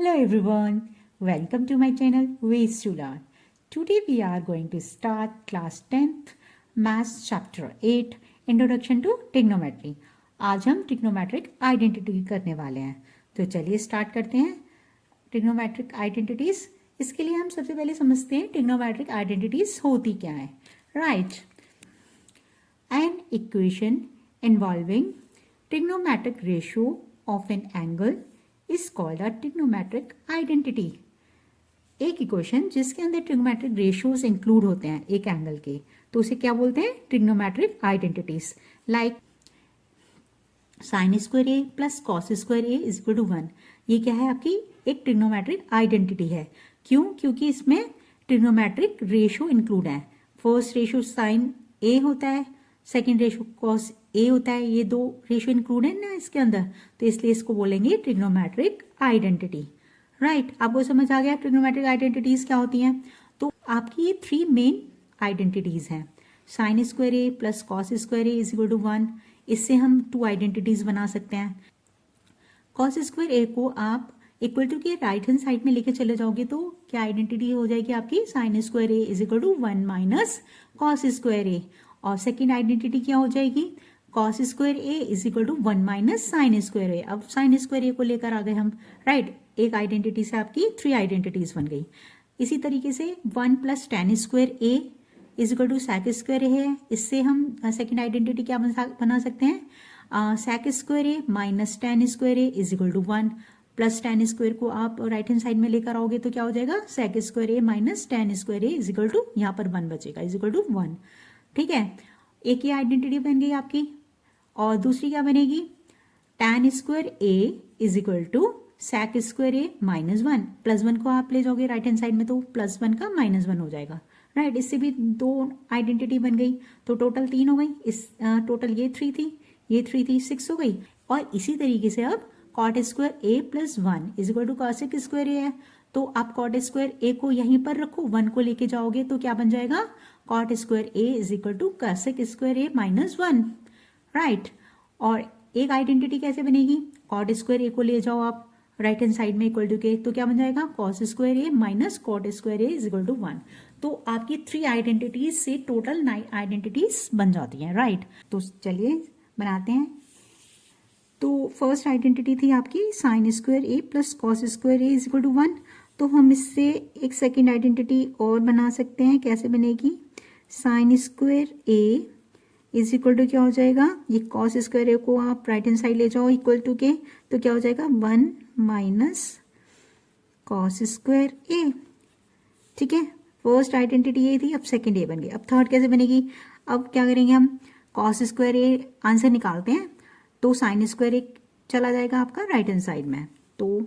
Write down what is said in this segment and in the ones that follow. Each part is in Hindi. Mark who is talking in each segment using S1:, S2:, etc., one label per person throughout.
S1: Hello everyone, welcome to my channel Ways to Learn. Today we are going to start class 10th Maths chapter 8 Introduction to Trigonometry. आज हम ट्रिग्नोमेट्रिक आइडेंटिटी करने वाले हैं, तो चलिए स्टार्ट करते हैं ट्रिग्नोमेट्रिक आइडेंटिटीज। इसके लिए हम सबसे पहले समझते हैं ट्रिग्नोमेट्रिक आइडेंटिटीज होती क्या है। Right, an equation involving trigonometric ratio of an angle is called a trigonometric identity. एक इक्वेशन जिसके अंदर ट्रिग्नोमेट्रिक रेशियोज इंक्लूड होते हैं एक एंगल के, तो उसे क्या बोलते हैं? Trigonometric identities. Like sine square A plus cos square A is equal to 1। ये क्या है? आपकी एक ट्रिग्नोमेट्रिक आइडेंटिटी है। क्यों? क्योंकि इसमें ट्रिग्नोमेट्रिक रेशियो इंक्लूड है। फर्स्ट रेशियो साइन ए होता है, सेकेंड रेशियो कॉस ए होता है, ये दो रेशियो इंक्लूड है ना इसके अंदर, तो इसलिए इसको बोलेंगे ट्रिग्नोमेट्रिक आइडेंटिटी। राइट, आपको समझ आ गया ट्रिग्नोमेट्रिक आइडेंटिटीज क्या होती हैं? तो आपकी ये 3 मेन आइडेंटिटीज हैं। Sine square A plus cos square A is equal to 1। इससे हम 2 आइडेंटिटीज बना सकते हैं। कॉस स्क्वायर ए को आप इक्वल टू के राइट हैंड साइड में लेके चले जाओगे तो क्या आइडेंटिटी हो जाएगी आपकी? Sine square A is equal to 1 minus cos square A. और सेकेंड आइडेंटिटी क्या हो जाएगी? Cos square A is equal to 1 minus sine square A. अब साइन स्क्वायर ए को लेकर आ गए हम। राइट, एक आइडेंटिटी से आपकी 3 आइडेंटिटीज बन गई। इसी तरीके से 1 plus tan square A is equal to sec square A है। इससे हम सेकेंड आइडेंटिटी क्या बना सकते हैं? Sec square A minus tan square A is equal to 1। Plus tan square को आप राइट हैंड साइड में लेकर आओगे तो क्या हो जाएगा? Sec square A minus tan square A is equal to, यहाँ पर 1 बचेगा, इज इक्वल टू 1। ठीक है, एक ही आइडेंटिटी बन गई आपकी। और दूसरी क्या बनेगी? tan square A is equal to sec square A minus 1। Plus 1 को आप ले जाओगे राइट हैंड साइड में तो प्लस 1 का माइनस 1 हो जाएगा। राइट, इससे भी 2 आइडेंटिटी बन गई, तो टोटल 3 हो गई। इस टोटल ये 3 थी, ये 3 थी, 6 हो गई। और इसी तरीके से अब cot square A plus 1 is equal to cosec square A है, तो आप कॉट स्क्वायर ए को यहीं पर रखो, 1 को लेके जाओगे तो क्या बन जाएगा? Cot square A is equal to cosec square A minus 1। Right, और एक आइडेंटिटी कैसे बनेगी? कॉट स्क्वायर ए को ले जाओ आप राइट हैंड साइड में इक्वल टू के, तो क्या बन जाएगा? Cos square A minus cot square A is equal to 1। तो आपकी 3 आइडेंटिटीज से टोटल 9 आइडेंटिटीज बन जाती हैं। राइट, तो चलिए बनाते हैं। तो फर्स्ट आइडेंटिटी थी आपकी sine square A plus cos square A is equal to 1। तो हम इससे एक सेकेंड आइडेंटिटी और बना सकते हैं। कैसे बनेगी? Sine square A is equal to क्या हो जाएगा? ये कॉस स्क्वायर ए को आप राइट हैंड साइड ले जाओ इक्वल टू के, तो क्या हो जाएगा? 1 माइनस कॉस स्क्वायर ए। ठीक है, फर्स्ट आइडेंटिटी ये थी, अब सेकेंड ए बन गई। अब थर्ड कैसे बनेगी? अब क्या करेंगे हम? कॉस स्क्वायर ए आंसर निकालते हैं, तो साइन स्क्वायर ए चला जाएगा आपका राइट हैंड साइड में, तो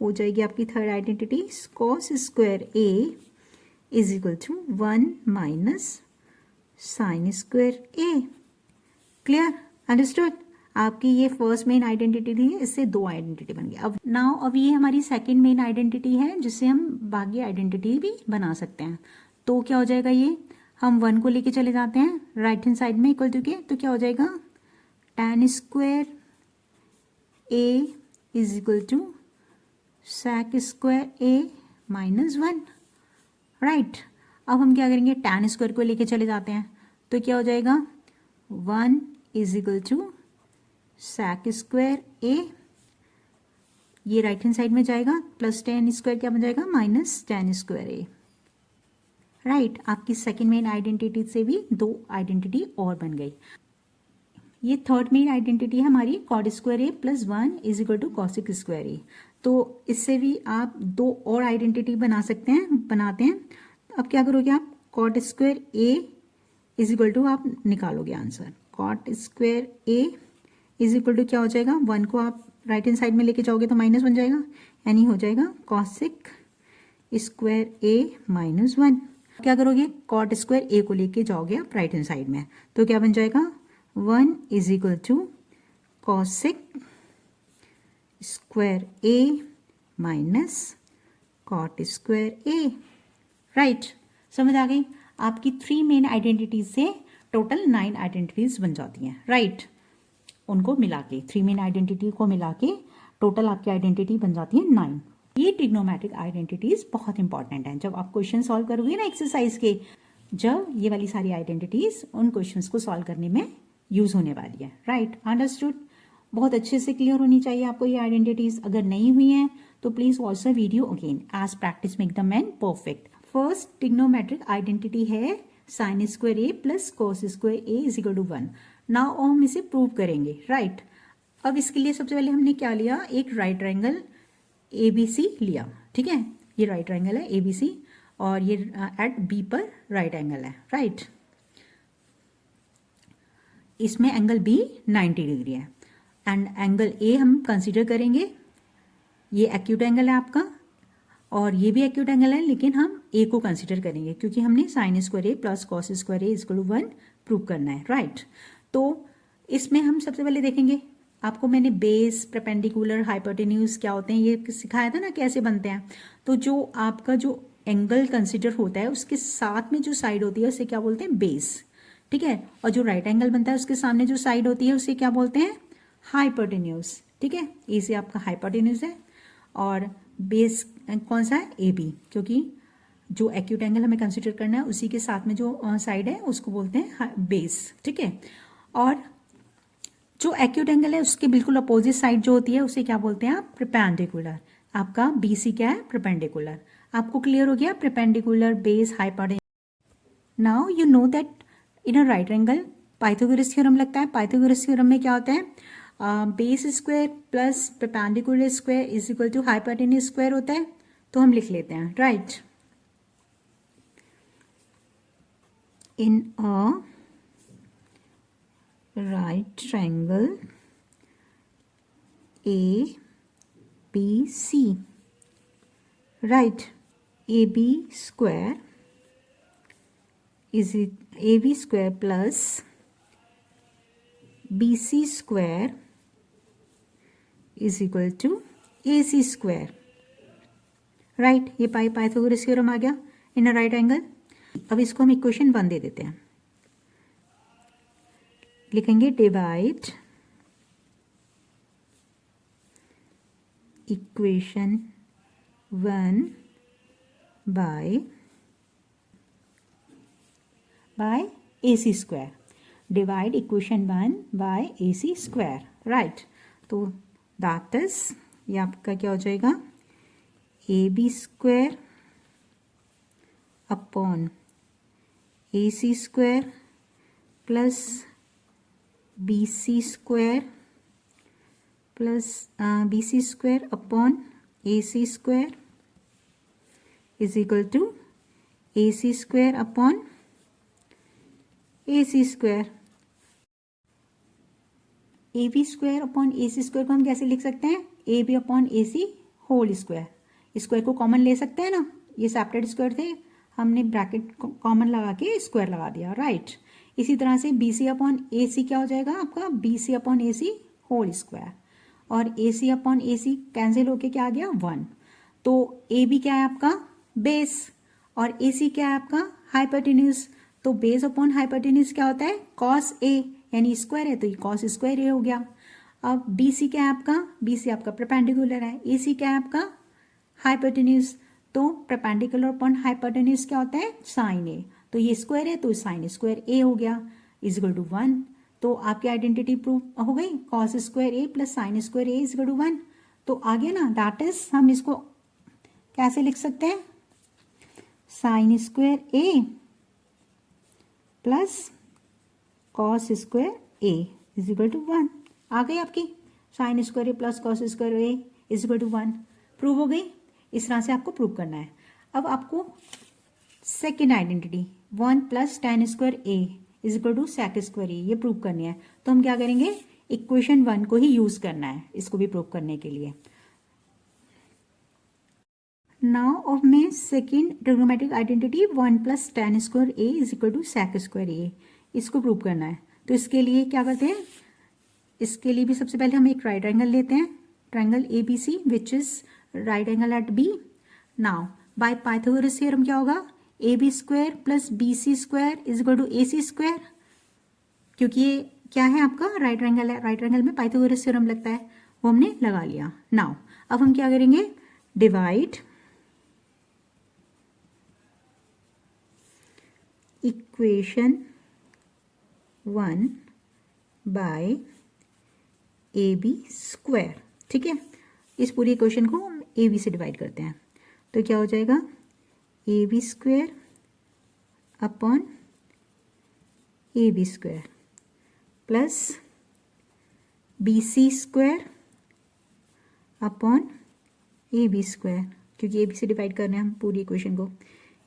S1: हो जाएगी आपकी third identity cos square A is equal to 1 minus sine square A. Clear? Understood? आपकी ये फर्स्ट मेन आइडेंटिटी थी, इससे 2 आइडेंटिटी बन गई। अब ये हमारी सेकंड मेन आइडेंटिटी है जिससे हम बाकी आइडेंटिटी भी बना सकते हैं। तो क्या हो जाएगा? ये हम 1 को लेके चले जाते हैं राइट हैंड साइड में इक्वल टू के, तो क्या हो जाएगा? tan square A is equal to sec square A minus 1। Right, अब हम क्या करेंगे? tan स्क्वायर को लेके चले जाते हैं, तो क्या हो जाएगा? 1 is equal to sec square A, ये राइट हैंड साइड में जाएगा, प्लस tan स्क्वायर क्या बन जाएगा? Minus tan square A. Right, आपकी सेकेंड मेन आइडेंटिटी से भी 2 आइडेंटिटी और बन गई। ये थर्ड मेन आइडेंटिटी है हमारी cot square A plus 1 is equal to cosec square A. तो इससे भी आप 2 और आइडेंटिटी बना सकते हैं, बनाते हैं। अब क्या करोगे आप? Cot square A is equal to आप निकालोगे answer. Cot square A is equal to क्या हो जाएगा? 1 को आप राइट हैंड साइड में लेके जाओगे तो माइनस बन जाएगा, यानी हो जाएगा कॉसिक स्क्वायर ए माइनस 1। क्या करोगे? कॉट स्क्वायर ए को लेके जाओगे आप राइट हैंड साइड में, तो क्या बन जाएगा? 1 is equal to cosec square A minus cot square A. Right, समझ आ गई? आपकी 3 मेन आइडेंटिटीज से टोटल 9 आइडेंटिटीज बन जाती हैं। राइट, उनको मिला के 3 मेन आइडेंटिटी को मिला के टोटल आपकी आइडेंटिटी बन जाती है 9। ये ट्रिग्नोमेट्रिक आइडेंटिटीज बहुत इंपॉर्टेंट हैं। जब आप क्वेश्चन सॉल्व करोगे ना एक्सरसाइज के, जब ये वाली सारी आइडेंटिटीज उन क्वेश्चंस को सॉल्व करने में यूज होने वाली है। Right, understood. बहुत अच्छे से क्लियर होनी चाहिए आपको ये आइडेंटिटीज। अगर नहीं हुई हैं तो please watch the video again as practice make the man perfect. First trigonometric identity है sine square A plus cos square A is equal to 1। Now हम इसे प्रूव करेंगे। राइट, अब इसके लिए सबसे पहले हमने क्या लिया, एक राइट ट्रायंगल ABC लिया। ठीक है, ये राइट ट्रायंगल है ABC और ये एट B पर राइट एंगल है। राइट, इसमें एंगल B 90 डिग्री है एंड एंगल A हम कंसीडर करेंगे। ये एक्यूट एंगल है आपका और ये भी एक्यूट एंगल है, लेकिन हम A को कंसीडर करेंगे क्योंकि हमने sine square A plus cos square A equal to 1 prove करना है। राइट, तो इसमें हम सबसे पहले देखेंगे, आपको मैंने बेस, परपेंडिकुलर, हाइपोटेन्यूज क्या होते हैं ये सिखाया था ना, कैसे बनते हैं। तो जो आपका जो एंगल कंसीडर होता है उसके साथ में जो साइड होती है उसे क्या बोलते हैं, बेस। ठीक है, और जो राइट एंगल बनता है उसके सामने जो साइड होती है उसे क्या बोलते हैं, हाइपोटेन्यूज। ठीक है, ए से आपका हाइपोटेन्यूज है और बेस कौन सा है, AB, क्योंकि जो एक्यूट एंगल हमें कंसीडर करना है उसी के साथ में जो साइड है उसको बोलते हैं बेस। ठीक है, और जो एक्यूट एंगल है उसके बिल्कुल अपोजिट साइड जो होती है उसे क्या बोलते हैं आप, परपेंडिकुलर। आपका BC क्या है, परपेंडिकुलर। आपको क्लियर हो गया, perpendicular, base, hypotenuse. Now you know that in a right angle Pythagoras theorem लगता है। पाइथागोरस थ्योरम में क्या होता है, base square plus perpendicular square is equal to hypotenuse square होता है। तो हम लिख लेते हैं। Right, in a right triangle ABC, right, AB square is it AB square plus BC square is equal to AC square. Right, ये पाइथागोरस थ्योरम आ गया इन अ राइट एंगल। अब इसको हम इक्वेशन 1 दे देते हैं। लिखेंगे divide equation 1 by AC square. Divide equation 1 by AC square. Right, तो दैट इज, ये आपका क्या हो जाएगा, AB square upon AC square plus BC square plus BC square upon AC square is equal to AC square upon AC square. AB square upon AC square को हम कैसे लिख सकते हैं, AB upon AC whole square. Square को कॉमन ले सकते हैं ना, ये सेपरेट स्क्वायर थे, हमने ब्रैकेट कॉमन लगा के स्क्वायर लगा दिया। राइट, इसी तरह से BC अपॉन AC क्या हो जाएगा आपका, BC upon AC whole square और AC अपॉन AC कैंसिल होके क्या आ गया, 1। तो AB क्या है आपका, बेस, और AC क्या है आपका, हाइपोटेन्यूज। तो बेस अपॉन हाइपोटेन्यूज क्या होता है, कॉस A, यानी स्क्वायर है तो ये कॉस स्क्वायर A हो गया। अब BC क्या है आपका, BC आपका परपेंडिकुलर है, AC क्या है आपका, हाइपोटेन्यूज। तो परपेंडिकुलर अपॉन हाइपोटेन्यूज क्या होता है, साइन A। तो ये स्क्वायर है तो साइन स्क्वायर A हो गया इज इक्वल टू 1। तो आपकी आइडेंटिटी प्रूव हो गई, cos square A plus sine square A is equal to 1। तो आ गया ना, दैट इज, हम इसको कैसे लिख सकते हैं, sine square A plus cos square A is equal to 1। आ गई आपकी sine square A plus cos square A is equal to 1, prove हो गई। इस तरह से आपको प्रूव करना है। अब आपको second identity 1 plus tan square A is equal to sec square A ये प्रूव करनी है। तो हम क्या करेंगे, इक्वेशन 1 को ही यूज करना है इसको भी प्रूव करने के लिए। नाउ ऑफ में second trigonometric identity 1 plus tan square A is equal to sec square A, इसको प्रूव करना है। तो इसके लिए क्या करते हैं, इसके लिए भी सबसे पहले हम एक राइट एंगल लेते हैं, triangle ABC which is right angle at B। Now by Pythagoras theorem क्या होगा, AB square plus BC square is equal to AC square, क्योंकि ये क्या है आपका राइट एंगल है, राइट एंगल में पाइथागोरस थ्योरम लगता है, वो हमने लगा लिया। नाउ अब हम क्या करेंगे, divide equation 1 by A B square. ठीक है, इस पूरी इक्वेशन को हम ए बी से डिवाइड करते हैं तो क्या हो जाएगा, A B square upon A B square plus B C square upon A B square, क्योंकि ए बी से डिवाइड करना है हम पूरी इक्वेशन को,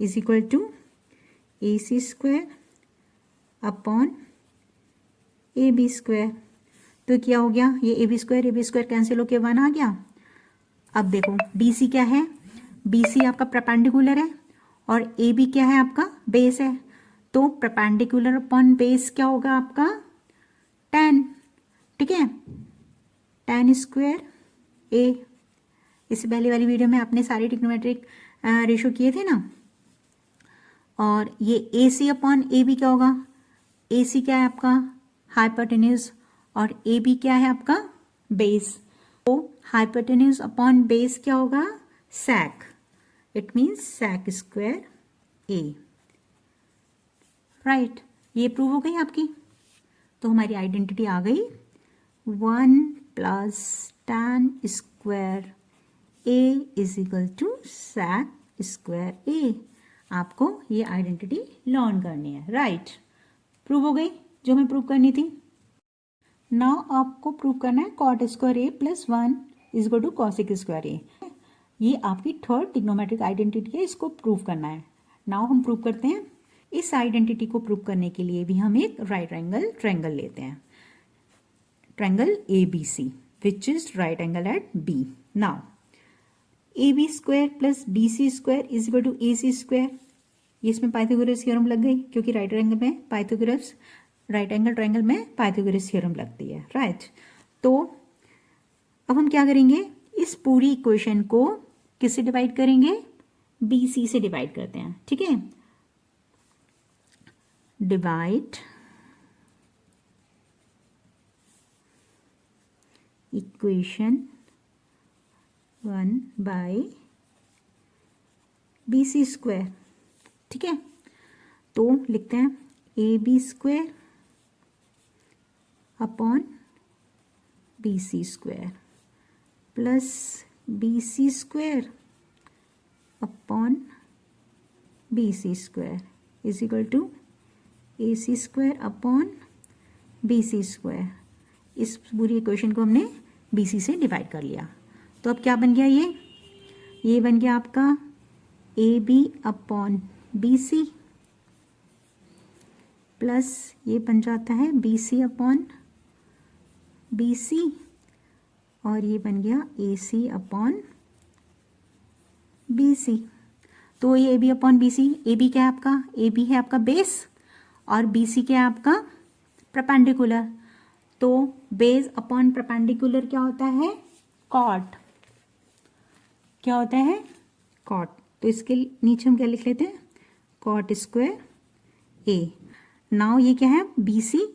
S1: is equal to A C square upon A B square. तो क्या हो गया, ये ए बी स्क्वायर कैंसिल होके 1 आ गया। अब देखो बी सी क्या है, बी सी आपका परपेंडिकुलर है और ए बी क्या है, आपका बेस है। तो परपेंडिकुलर अपॉन बेस क्या होगा आपका, 10। ठीक है, 10 स्क्वायर ए। इससे पहले वाली वीडियो में आपने सारे ट्रिग्नोमेट्रिक रेशो किए थे ना। और ये ए सी अपॉन ए बी क्या होगा, ए सी क्या है आपका हाइपोटेन्यूज और ए बी क्या है आपका बेस। तो हाइपोटेन्यूज अपॉन बेस क्या होगा, sec. It means sec square A. Right, ये प्रूव हो गई आपकी। तो हमारी आइडेंटिटी आ गई, 1 plus 10 square A is equal to sec square A. आपको ये आइडेंटिटी लर्न करनी है। राइट, प्रूव हो गई जो हमें प्रूव करनी थी। नाउ आपको प्रूव करना है cot square A plus 1 is equal to cosec square A. ये आपकी थर्ड ट्रिग्नोमेट्रिक आइडेंटिटी है, इसको प्रूव करना है। नाउ हम प्रूव करते हैं। इस आइडेंटिटी को प्रूव करने के लिए भी हम एक राइट एंगल ट्रायंगल लेते हैं, triangle A B C which is right angle at B. Now A B square plus B C square is equal to A C square. ये इसमें पाइथागोरस थ्योरम लग गई, क्योंकि राइट एंगल ट्रायंगल में पाइथागोरस थ्योरम लगती है। राइट, तो अब हम क्या करेंगे, इस पूरी इक्वेशन को किससे डिवाइड करेंगे, बी सी से डिवाइड करते हैं। ठीक है, divide equation 1 by B C square. ठीक है, तो लिखते हैं A B square upon B C square plus B C square upon B C square is equal to A C square upon B C square. इस पूरी इक्वेशन को हमने बी सी से डिवाइड कर लिया। तो अब क्या बन गया, ये बन गया आपका A B upon B C plus ये बन जाता है B C upon B C और ये बन गया ए सी अपॉन बी सी। तो ये A B upon B C, A B क्या है आपका, ए बी है आपका बेस और बी सी क्या है आपका परपेंडिकुलर। तो बेस अपॉन परपेंडिकुलर क्या होता है, कॉट। क्या होता है, कॉट। तो इसके नीचे हम क्या लिख लेते हैं, कॉट स्क्वायर ए। नाउ ये क्या है, B C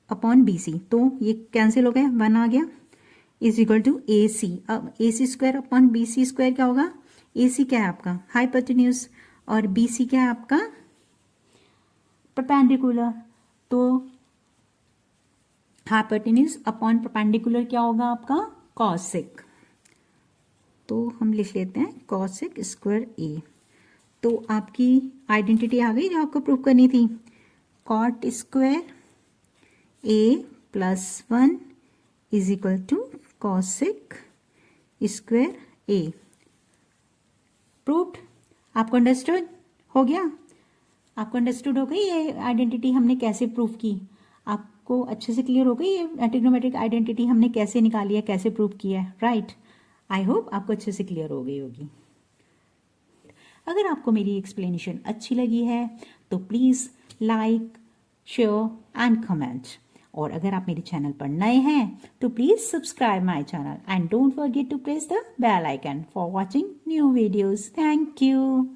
S1: upon B C, तो ये कैंसिल हो गया, 1 आ गया, is equal to A C. अब A C square upon B C square क्या होगा, ए सी क्या है आपका हाइपोटेन्यूज और बी सी क्या है आपका परपेंडिकुलर। तो हाइपोटेन्यूज अपॉन परपेंडिकुलर क्या होगा आपका कॉसिक। तो हम लिख लेते हैं कॉसिक स्क्वायर ए। तो आपकी आइडेंटिटी आ गई जो आपको प्रूव करनी थी, cot square A plus 1 is equal to cosec square A. Proved. आपको अंडरस्टूड हो गया, आपको अंडरस्टूड हो गई ये आइडेंटिटी हमने कैसे प्रूव की, आपको अच्छे से क्लियर हो गई ये ट्रिग्नोमेट्रिक आइडेंटिटी हमने कैसे निकाली है, कैसे प्रूव किया है। राइट, आई होप आपको अच्छे से क्लियर हो गई होगी। अगर आपको मेरी एक्सप्लेनेशन अच्छी लगी है तो please like, share and comment. और अगर आप मेरे चैनल पर नए हैं तो please subscribe my channel and don't forget to press the bell icon for watching new videos. Thank you.